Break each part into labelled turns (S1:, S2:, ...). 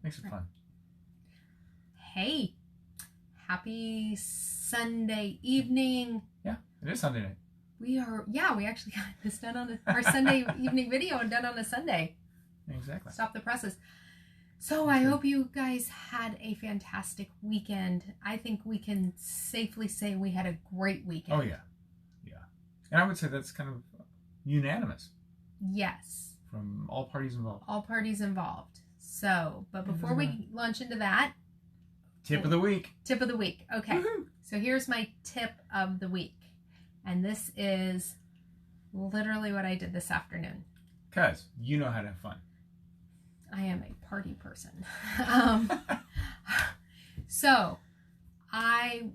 S1: Makes it fun.
S2: Hey, happy Sunday evening.
S1: Yeah, it is Sunday night.
S2: We actually got this done on our Sunday evening video and done on a Sunday.
S1: Exactly.
S2: Stop the presses. So I hope you guys had a fantastic weekend. I think we can safely say we had a great weekend.
S1: Oh, yeah. Yeah. And I would say that's kind of unanimous.
S2: Yes.
S1: From all parties involved.
S2: All parties involved. So, but before we launch into that.
S1: Tip of the week.
S2: Tip of the week. Okay.
S1: Woohoo.
S2: So here's my tip of the week. And this is literally what I did this afternoon.
S1: Because you know how to have fun.
S2: I am a party person. So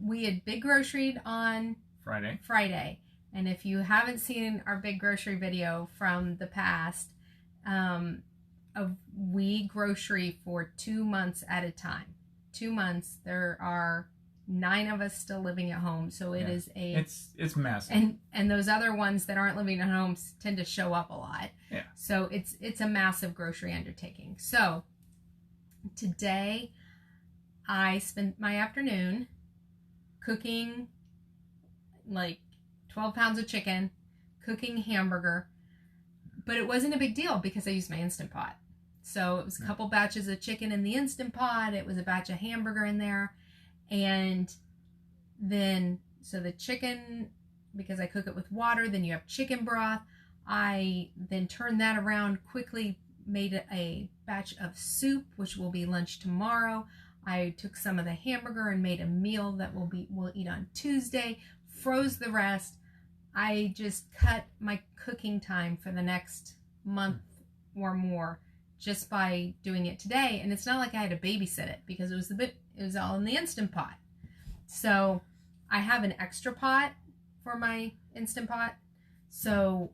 S2: we had big grocery on Friday. And if you haven't seen our big grocery video from the past, we grocery for 2 months at a time. 2 months. There are 9 of us still living at home, so
S1: it's massive.
S2: And those other ones that aren't living at home tend to show up a lot.
S1: Yeah.
S2: So it's a massive grocery undertaking. So today I spent my afternoon cooking like 12 pounds of chicken, cooking hamburger, but it wasn't a big deal because I used my Instant Pot. So it was a couple batches of chicken in the Instant Pot. It was a batch of hamburger in there. And then, so the chicken, because I cook it with water, then you have chicken broth. I then turned that around, quickly made a batch of soup, which will be lunch tomorrow. I took some of the hamburger and made a meal that we'll eat on Tuesday, froze the rest. I just cut my cooking time for the next month or more just by doing it today. And it's not like I had to babysit it because it was all in the Instant Pot. So I have an extra pot for my Instant Pot. So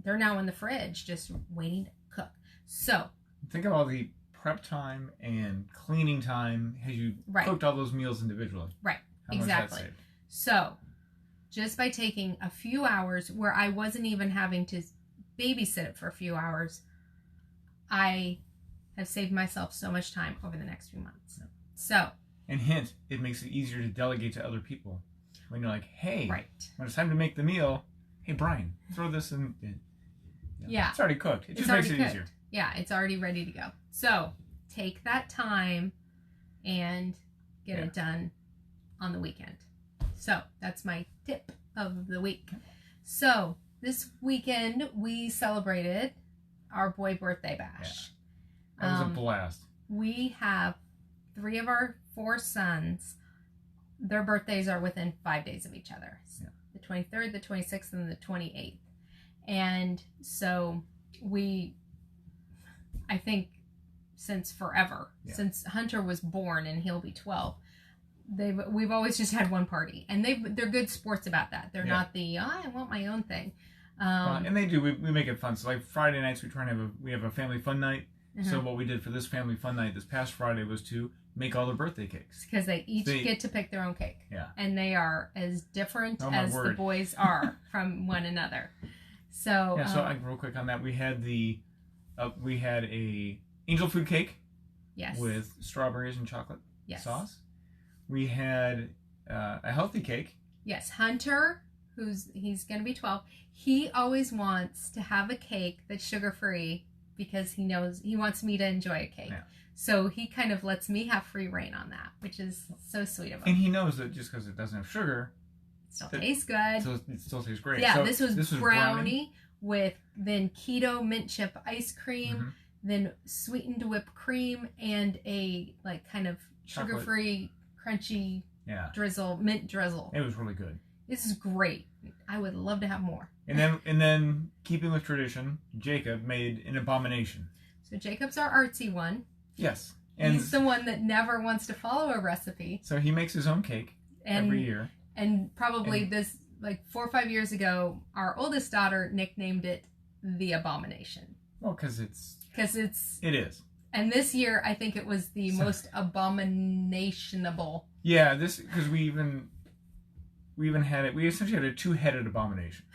S2: they're now in the fridge just waiting to cook. So
S1: think of all the prep time and cleaning time as you cooked all those meals individually.
S2: Right.
S1: How
S2: Exactly.
S1: Much that saved.
S2: So just by taking a few hours where I wasn't even having to babysit it for a few hours, I have saved myself so much time over the next few months.
S1: Yeah.
S2: So.
S1: And hint, it makes it easier to delegate to other people. When you're like, hey, when it's time to make the meal, hey, Brian, throw this in.
S2: Yeah.
S1: It's already cooked. It just makes it easier.
S2: Yeah, it's already ready to go. So take that time and get it done on the weekend. So that's my tip of the week. So this weekend we celebrated our boy birthday bash.
S1: Yeah. That was a blast.
S2: We have 3 of our 4 sons. Their birthdays are within 5 days of each other. So the 23rd, the 26th, and the 28th. And so I think since forever, since Hunter was born and he'll be 12, we've always just had one party. And they're good sports about that. They're not I want my own thing.
S1: And they do. We make it fun. So like Friday nights, we have a family fun night. So what we did for this family fun night this past Friday was to make all their birthday cakes.
S2: Because they each get to pick their own cake.
S1: Yeah.
S2: And they are as different as the boys are from one another. So
S1: so real quick on that, we had a angel food cake.
S2: Yes.
S1: With strawberries and chocolate sauce. We had a healthy cake.
S2: Yes, Hunter, he's going to be 12. He always wants to have a cake that's sugar-free because he knows he wants me to enjoy a cake. Yeah. So he kind of lets me have free reign on that, which is so sweet of him.
S1: And he knows that just because it doesn't have sugar,
S2: it still tastes good.
S1: So it still tastes great.
S2: Yeah, so this was brownie with then keto mint chip ice cream, then sweetened whipped cream, and a like kind of sugar-free, crunchy mint drizzle.
S1: It was really good.
S2: This is great. I would love to have more.
S1: And then keeping with tradition, Jacob made an abomination.
S2: So Jacob's our artsy one.
S1: Yes.
S2: And he's the one that never wants to follow a recipe.
S1: So he makes his own cake every year.
S2: And probably this, like 4 or 5 years ago, our oldest daughter nicknamed it the abomination.
S1: Well, because it is.
S2: And this year, I think it was the most abominationable.
S1: Yeah, because we even had it. We essentially had a 2-headed abomination.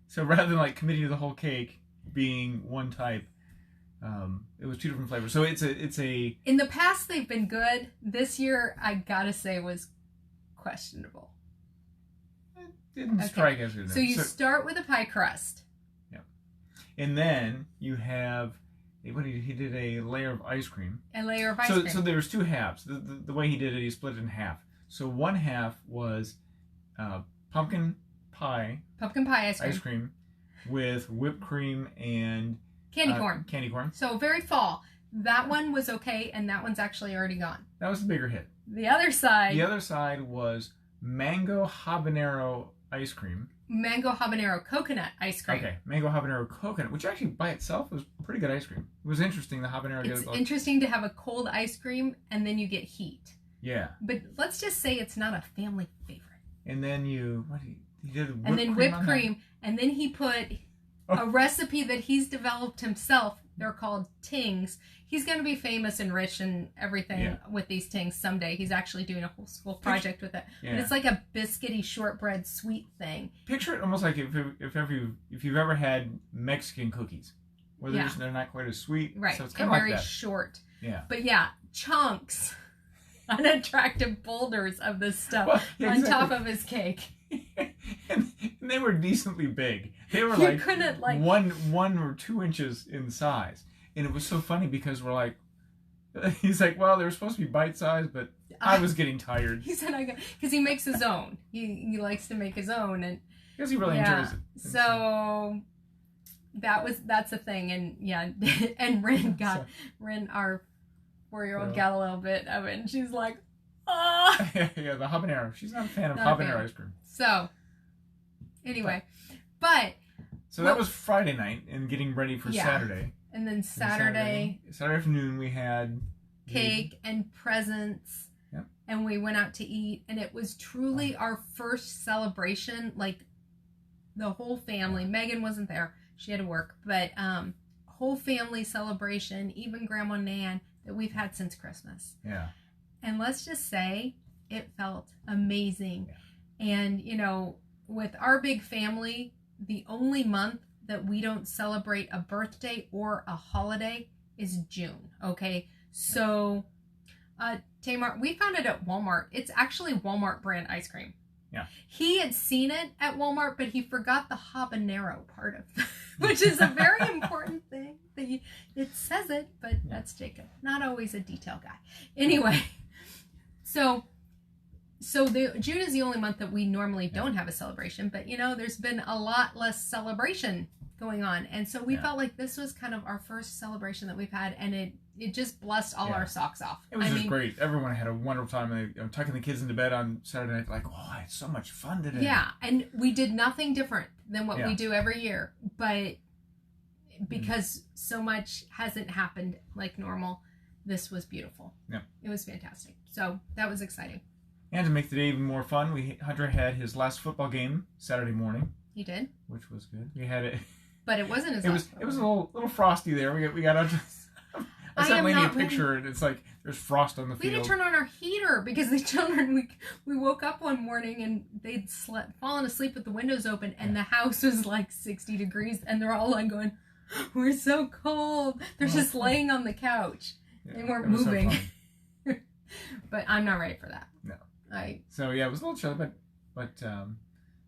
S1: So rather than like committing to the whole cake being one type, It was 2 different flavors. So it's a.
S2: In the past, they've been good. This year, I gotta say, was questionable.
S1: It didn't strike as good.
S2: So you start with a pie crust.
S1: Yeah. And then you have. He did a layer of ice cream.
S2: A layer of ice cream.
S1: So there was 2 halves. The way he did it, he split it in half. So one half was pumpkin pie ice cream with whipped cream and
S2: candy corn.
S1: Candy corn.
S2: So very fall. That one was okay, and that one's actually already gone.
S1: That was the bigger hit.
S2: The other side.
S1: The other side was mango habanero ice cream.
S2: Mango habanero coconut ice cream.
S1: Okay, mango habanero coconut, which actually by itself was pretty good ice cream. It was interesting. The habanero.
S2: It's interesting to have a cold ice cream and then you get heat.
S1: Yeah.
S2: But let's just say it's not a family favorite.
S1: And then he did
S2: whipped cream, and then he put a recipe that he's developed himself. They're called tings. He's going to be famous and rich and everything with these tings someday. He's actually doing a whole school project with it. Yeah. But it's like a biscuity shortbread sweet thing.
S1: Picture it almost like if you've ever had Mexican cookies, where they're not quite as sweet.
S2: Right.
S1: So it's kind of like that.
S2: Very short.
S1: Yeah.
S2: But yeah, chunks, unattractive boulders of this stuff on top of his cake.
S1: and they were decently big. They were like 1 or 2 inches in size. And it was so funny because he's like, well, they were supposed to be bite-sized, but I was getting tired.
S2: He said, because he makes his own. He likes to make his own. And
S1: because he really enjoys it.
S2: So that's a thing. And and Rin, our 4-year-old, got a little bit of it. And she's like, oh.
S1: Yeah, the habanero. She's not a fan of habanero ice cream.
S2: So, anyway.
S1: So that was Friday night and getting ready for Saturday.
S2: And then Saturday
S1: afternoon, we had
S2: cake and presents.
S1: Yep.
S2: And we went out to eat. And it was truly our first celebration. Like, the whole family. Megan wasn't there. She had to work. But whole family celebration, even Grandma Nan, that we've had since Christmas.
S1: Yeah.
S2: And let's just say it felt amazing. Yeah. And, with our big family, the only month that we don't celebrate a birthday or a holiday is June. Okay. So, Tamar, we found it at Walmart. It's actually Walmart brand ice cream.
S1: Yeah.
S2: He had seen it at Walmart, but he forgot the habanero part of it, which is a very important thing. It says it, but that's Jacob. Not always a detail guy. Anyway, so June is the only month that we normally don't have a celebration, but there's been a lot less celebration going on, and so we felt like this was kind of our first celebration that we've had, and it just blessed all our socks off.
S1: It was just great. Everyone had a wonderful time, and tucking the kids into bed on Saturday night, like, oh, I had so much fun today.
S2: Yeah, and we did nothing different than what we do every year, but because so much hasn't happened like normal, this was beautiful. Yeah, it was fantastic. So that was exciting.
S1: And to make the day even more fun, Hunter had his last football game Saturday morning.
S2: He did,
S1: which was good. We had it,
S2: but it wasn't as.
S1: It was a little frosty there. We got out. I sent Lainey a picture, and it's like there's frost on the field.
S2: We had to turn on our heater because the children. We woke up one morning and they'd fallen asleep with the windows open, and the house was like 60 degrees, and they're all like going, "We're so cold." They're just laying on the couch. Yeah, they weren't moving. So but I'm not ready for that.
S1: No.
S2: So
S1: yeah, it was a little chilly, but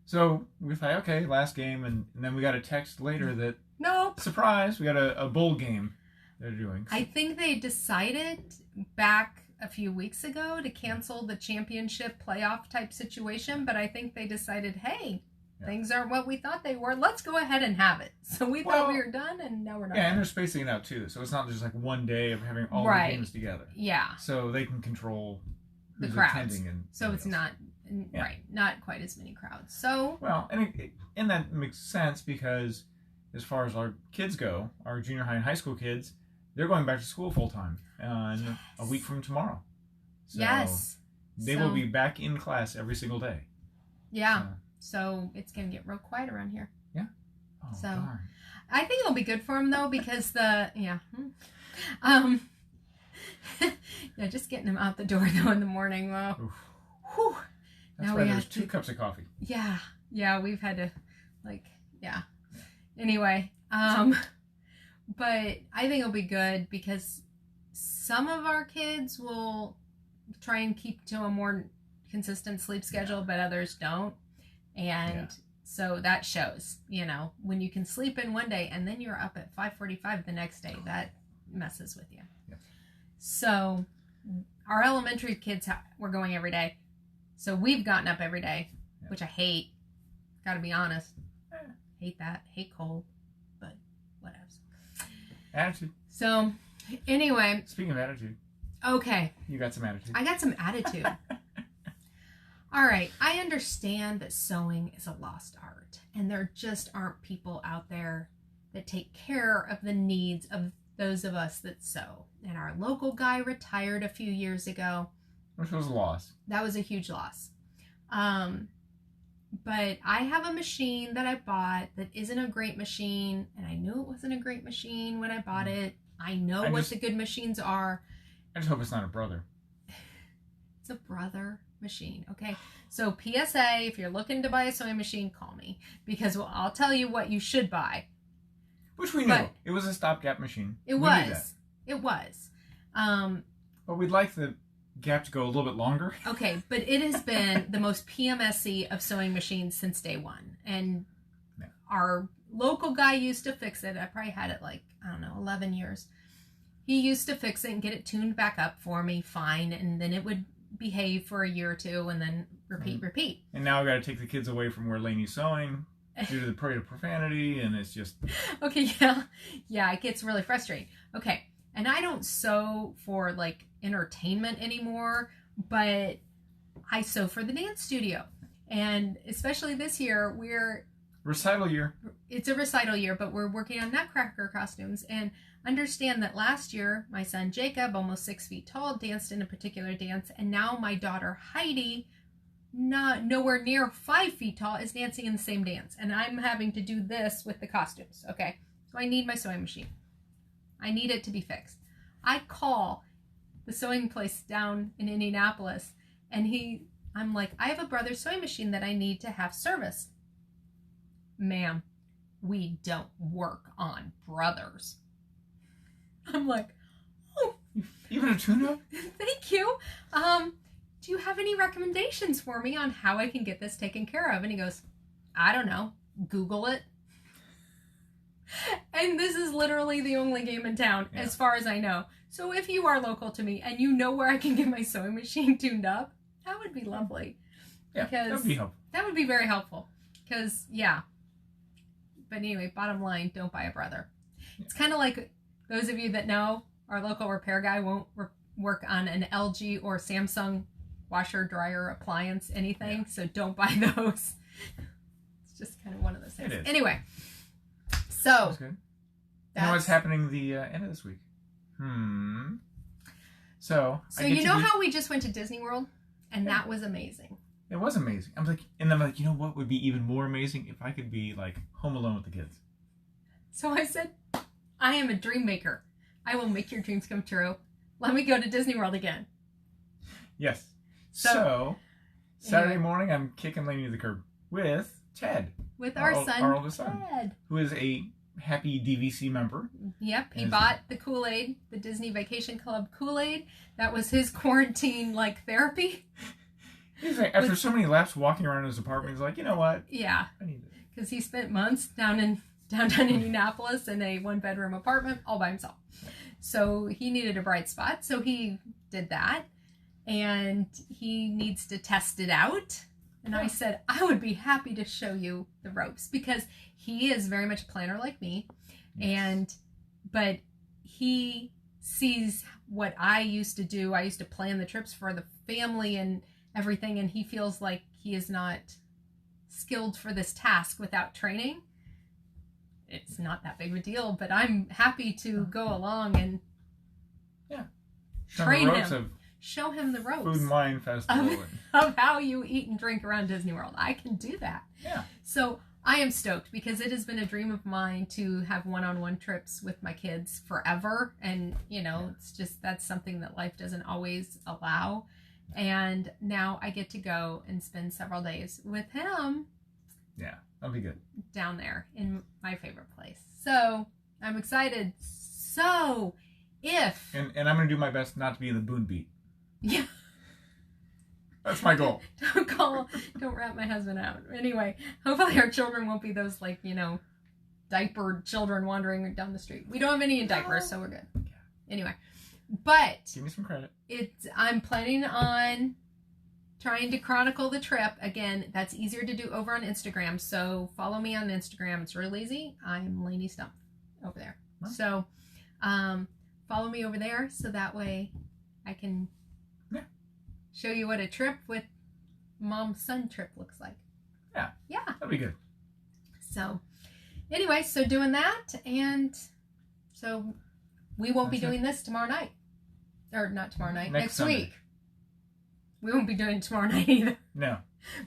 S1: so we thought, okay, last game, and then we got a text later that
S2: nope,
S1: surprise, we got a bowl game they're doing.
S2: I think they decided back a few weeks ago to cancel the championship playoff type situation, but I think they decided, hey, things aren't what we thought they were. Let's go ahead and have it. So we thought we were done, and now we're not.
S1: Yeah, and they're spacing it out too, so it's not just like one day of having all the games together.
S2: Yeah.
S1: So they can control
S2: the crowds, so it's not not quite as many crowds. So
S1: and that makes sense because as far as our kids go, our junior high and high school kids, they're going back to school full time a week from tomorrow. So they will be back in class every single day.
S2: Yeah. So it's gonna get real quiet around here.
S1: Yeah. Oh,
S2: so
S1: darn.
S2: I think it'll be good for them though because just getting them out the door though in the morning. Well,
S1: that's why there's 2 cups of coffee.
S2: Yeah, we've had to Anyway, But I think it'll be good because some of our kids will try and keep to a more consistent sleep schedule, but others don't. And so that shows, when you can sleep in one day and then you're up at 5:45 the next day, that messes with you. Yeah. So our elementary kids were going every day. So we've gotten up every day, which I hate. Gotta be honest. Hate that. Hate cold. But whatever.
S1: Attitude.
S2: So anyway.
S1: Speaking of attitude.
S2: Okay.
S1: You got some attitude.
S2: I got some attitude. All right. I understand that sewing is a lost art. And there just aren't people out there that take care of the needs of those of us that sew. And our local guy retired a few years ago.
S1: Which was a loss.
S2: That was a huge loss. But I have a machine that I bought that isn't a great machine. And I knew it wasn't a great machine when I bought it. I know what the good machines are.
S1: I just hope it's not a brother.
S2: It's a brother machine. Okay. So PSA, if you're looking to buy a sewing machine, call me. Because I'll tell you what you should buy.
S1: Which we knew. It was a stopgap machine.
S2: It was. It was.
S1: But we'd like the gap to go a little bit longer.
S2: Okay, but it has been the most PMSy of sewing machines since day one. And our local guy used to fix it. I probably had it 11 years. He used to fix it and get it tuned back up for me, fine. And then it would behave for a year or two and then repeat. And
S1: now I've got to take the kids away from where Lainey's sewing due to the profanity, and it's just...
S2: Okay, yeah, it gets really frustrating. Okay, and I don't sew for, entertainment anymore, but I sew for the dance studio. And especially this year,
S1: Recital year.
S2: It's a recital year, but we're working on Nutcracker costumes. And understand that last year, my son Jacob, almost 6 feet tall, danced in a particular dance. And now my daughter Heidi, nowhere near 5 feet tall, is dancing in the same dance. And I'm having to do this with the costumes. Okay, so I need my sewing machine. I need it to be fixed. I call the sewing place down in Indianapolis, and I'm like, I have a brother's sewing machine that I need to have serviced. Ma'am, we don't work on brothers. I'm like, oh.
S1: Even a tune-up?
S2: Thank you. Do you have any recommendations for me on how I can get this taken care of? And he goes, I don't know. Google it. And this is literally the only game in town, as far as I know. So if you are local to me and you know where I can get my sewing machine tuned up, that would be lovely.
S1: Yeah, that would be helpful.
S2: That would be very helpful. Because, But anyway, bottom line, don't buy a brother. It's kind of like those of you that know our local repair guy won't work on an LG or Samsung washer, dryer, appliance, anything. Yeah. So don't buy those. It's just kind of one of those things.
S1: It is.
S2: Anyway, so
S1: that's good. You know what's happening the end of this week? So
S2: you know how we just went to Disney World, and that was amazing.
S1: It was amazing. I'm like, you know what would be even more amazing if I could be home alone with the kids.
S2: So I said, I am a dream maker. I will make your dreams come true. Let me go to Disney World again.
S1: Yes. So Saturday morning, I'm kicking Lainey to the curb with Ted.
S2: With our
S1: oldest
S2: Ted.
S1: Son, who is a happy DVC member.
S2: Yep, he bought the Kool-Aid, the Disney Vacation Club Kool-Aid. That was his quarantine therapy.
S1: He's after so many laps walking around his apartment, he's like, you know what?
S2: Yeah.
S1: I need it.
S2: Because he spent months down in downtown Indianapolis in a 1-bedroom apartment all by himself. So he needed a bright spot. So he did that. And he needs to test it out. And I said, I would be happy to show you the ropes. Because he is very much a planner like me. But he sees what I used to do. I used to plan the trips for the family and everything, and he feels like he is not skilled for this task without training. It's not that big of a deal, but I'm happy to go along and train him. Show him the ropes.
S1: Food and Wine Festival.
S2: Of how you eat and drink around Disney World. I can do that.
S1: Yeah.
S2: So I am stoked because it has been a dream of mine to have one-on-one trips with my kids forever. And, it's just, that's something that life doesn't always allow. And now I get to go and spend several days with him.
S1: Yeah, that'll be good.
S2: Down there in my favorite place. So I'm excited. So, if...
S1: And I'm going to do my best not to be in the boon beat.
S2: Yeah.
S1: That's my goal.
S2: Don't rat my husband out. Anyway, hopefully our children won't be those, like, diapered children wandering down the street. We don't have any in diapers, so we're good. Anyway, but...
S1: Give me some credit.
S2: I'm planning on trying to chronicle the trip. Again, that's easier to do over on Instagram, so follow me on Instagram. It's real easy. I'm Lainey Stumpf over there. Huh? So, follow me over there, so that way I can... show you what a trip with mom-son trip looks like.
S1: Yeah.
S2: Yeah.
S1: That'd be good.
S2: So, anyway, so doing that, and so we won't be doing this tomorrow night. Or not tomorrow night, next week. We won't be doing it tomorrow night either.
S1: No.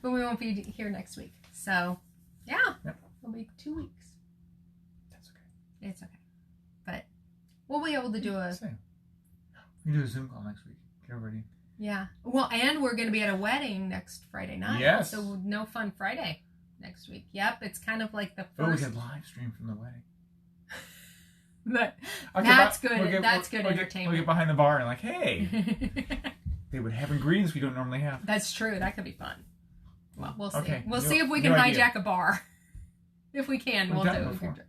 S2: But we won't be here next week. So, yeah.
S1: Yep.
S2: It'll be 2 weeks.
S1: That's okay.
S2: It's okay. But we'll be able to do a...
S1: Same. We can do a Zoom call next week. Get ready.
S2: Yeah. Well, and we're going to be at a wedding next Friday night.
S1: Yes.
S2: So no Fun Friday next week. Yep. It's kind of like the first.
S1: Oh, we could live stream from the wedding.
S2: That's good. That's good entertainment.
S1: We'll get behind the bar and like, hey, they would have ingredients we don't normally have.
S2: That's true. That could be fun. Well, we'll see.
S1: Okay.
S2: We'll see if we can hijack a bar. If we can, we'll do it.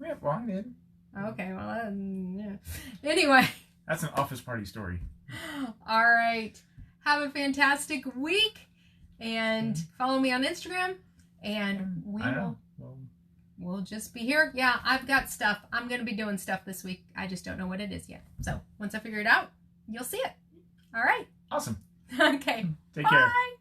S1: Yeah, well, I did.
S2: Okay. Well, yeah. Anyway.
S1: That's an office party story.
S2: All right. Have a fantastic week. And follow me on Instagram. And we'll just be here. Yeah, I've got stuff. I'm going to be doing stuff this week. I just don't know what it is yet. So once I figure it out, you'll see it. All right.
S1: Awesome.
S2: Okay.
S1: Take care.
S2: Bye.